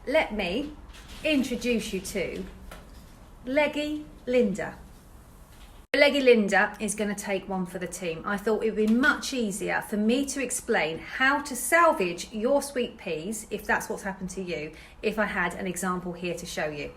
let me introduce you to Leggy Linda. Leggy Linda is going to take one for the team. I thought it would be much easier for me to explain how to salvage your sweet peas, if that's what's happened to you, if I had an example here to show you.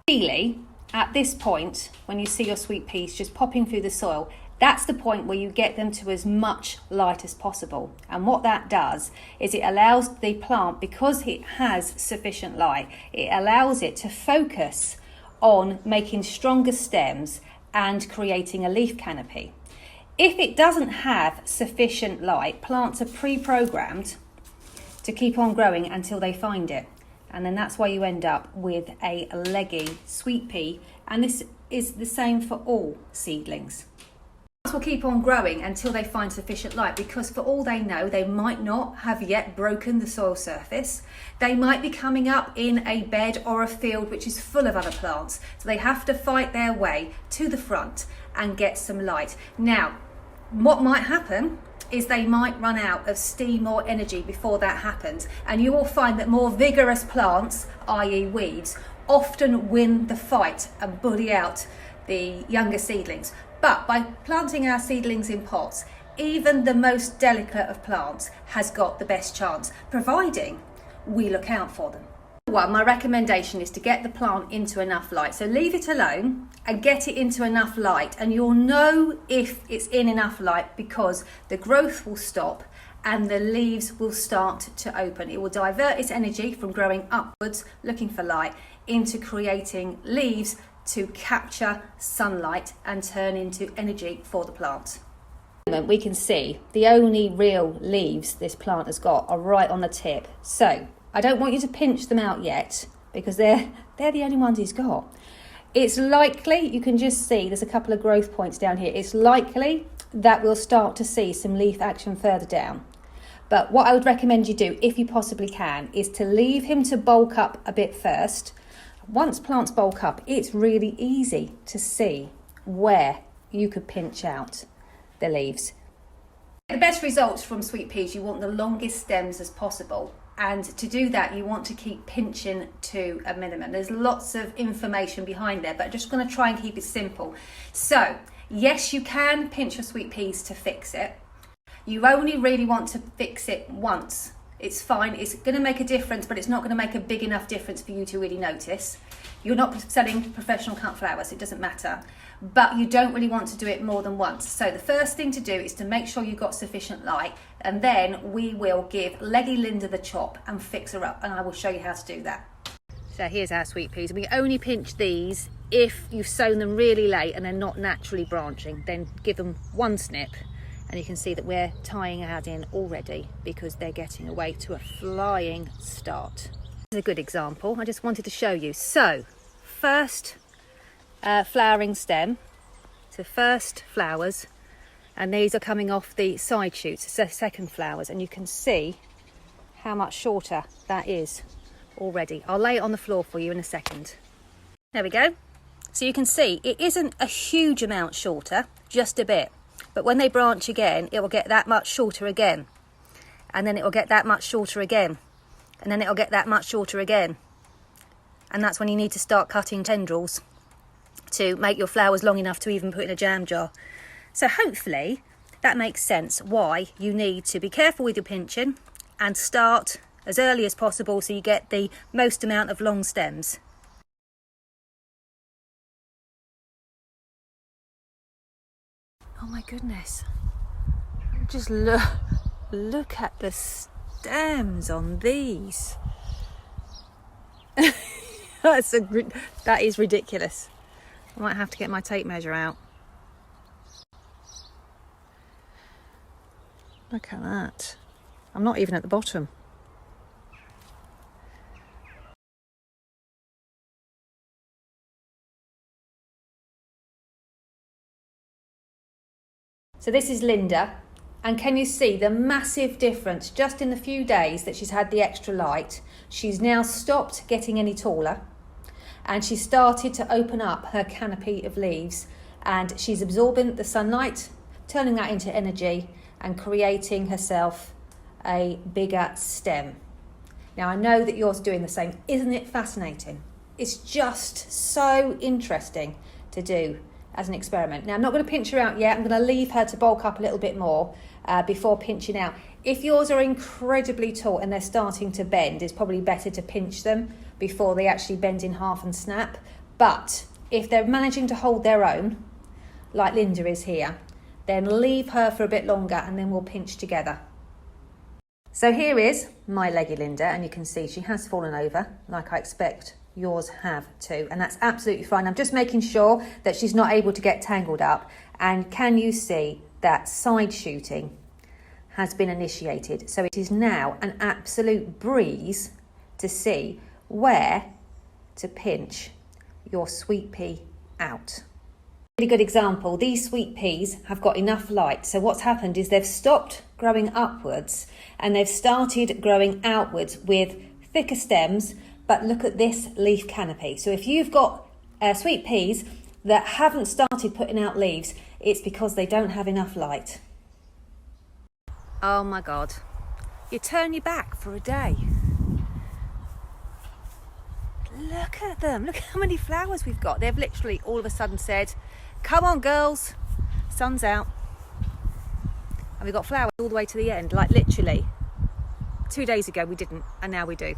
Really, at this point, when you see your sweet peas just popping through the soil, that's the point where you get them to as much light as possible. And what that does is it allows the plant, because it has sufficient light, it allows it to focus on making stronger stems and creating a leaf canopy. If it doesn't have sufficient light, plants are pre-programmed to keep on growing until they find it. And then that's why you end up with a leggy sweet pea. And this is the same for all seedlings. Plants will keep on growing until they find sufficient light, because for all they know, they might not have yet broken the soil surface. They might be coming up in a bed or a field which is full of other plants. So they have to fight their way to the front and get some light. Now, what might happen is they might run out of steam or energy before that happens. And you will find that more vigorous plants, i.e. weeds, often win the fight and bully out the younger seedlings. But by planting our seedlings in pots, even the most delicate of plants has got the best chance, providing we look out for them. Well, my recommendation is to get the plant into enough light. So leave it alone and get it into enough light, and you'll know if it's in enough light because the growth will stop and the leaves will start to open. It will divert its energy from growing upwards, looking for light, into creating leaves to capture sunlight and turn into energy for the plant. We can see the only real leaves this plant has got are right on the tip. So I don't want you to pinch them out yet because they're the only ones he's got. It's likely, you can just see there's a couple of growth points down here. It's likely that we'll start to see some leaf action further down. But what I would recommend you do, if you possibly can, is to leave him to bulk up a bit first. Once plants bulk up, it's really easy to see where you could pinch out the leaves. The best results from sweet peas, you want the longest stems as possible. And to do that, you want to keep pinching to a minimum. There's lots of information behind there, but I'm just going to try and keep it simple. So, yes, you can pinch your sweet peas to fix it. You only really want to fix it once. It's fine, it's going to make a difference, but it's not going to make a big enough difference for you to really notice. You're not selling professional cut flowers, it doesn't matter. But you don't really want to do it more than once. So the first thing to do is to make sure you've got sufficient light, and then we will give Leggy Linda the chop and fix her up, and I will show you how to do that. So here's our sweet peas. We only pinch these if you've sown them really late and they're not naturally branching. Then give them one snip. And you can see that we're tying ours in already because they're getting away to a flying start. This is a good example. I just wanted to show you. So, first flowering stem, so first flowers, and these are coming off the side shoots, so second flowers, and you can see how much shorter that is already. I'll lay it on the floor for you in a second. There we go. So you can see it isn't a huge amount shorter, just a bit. But when they branch again, it will get that much shorter again. And then it will get that much shorter again. And then it will get that much shorter again. And that's when you need to start cutting tendrils to make your flowers long enough to even put in a jam jar. So hopefully that makes sense why you need to be careful with your pinching and start as early as possible so you get the most amount of long stems. Oh my goodness, just look at the stems on these. That is ridiculous. I might have to get my tape measure out. Look at that. I'm not even at the bottom. So this is Linda, and can you see the massive difference just in the few days that she's had the extra light? She's now stopped getting any taller, and she's started to open up her canopy of leaves, and she's absorbing the sunlight, turning that into energy and creating herself a bigger stem. Now I know that yours are doing the same. Isn't it fascinating? It's just so interesting to do as an experiment. Now I'm not going to pinch her out yet. I'm going to leave her to bulk up a little bit more before pinching out. If yours are incredibly tall and they're starting to bend, it's probably better to pinch them before they actually bend in half and snap. But if they're managing to hold their own, like Linda is here, then leave her for a bit longer and then we'll pinch together. So here is my Leggy Linda, and you can see she has fallen over, like I expect yours have too, and that's absolutely fine. I'm just making sure that she's not able to get tangled up. And can you see that side shooting has been initiated? So it is now an absolute breeze to see where to pinch your sweet pea out. Really good example. These sweet peas have got enough light, so what's happened is they've stopped growing upwards and they've started growing outwards with thicker stems. But look at this leaf canopy. So if you've got sweet peas that haven't started putting out leaves, it's because they don't have enough light. Oh my God, you turn your back for a day. Look at them, look how many flowers we've got. They've literally all of a sudden said, come on girls, sun's out. And we've got flowers all the way to the end, like literally 2 days ago we didn't, and now we do.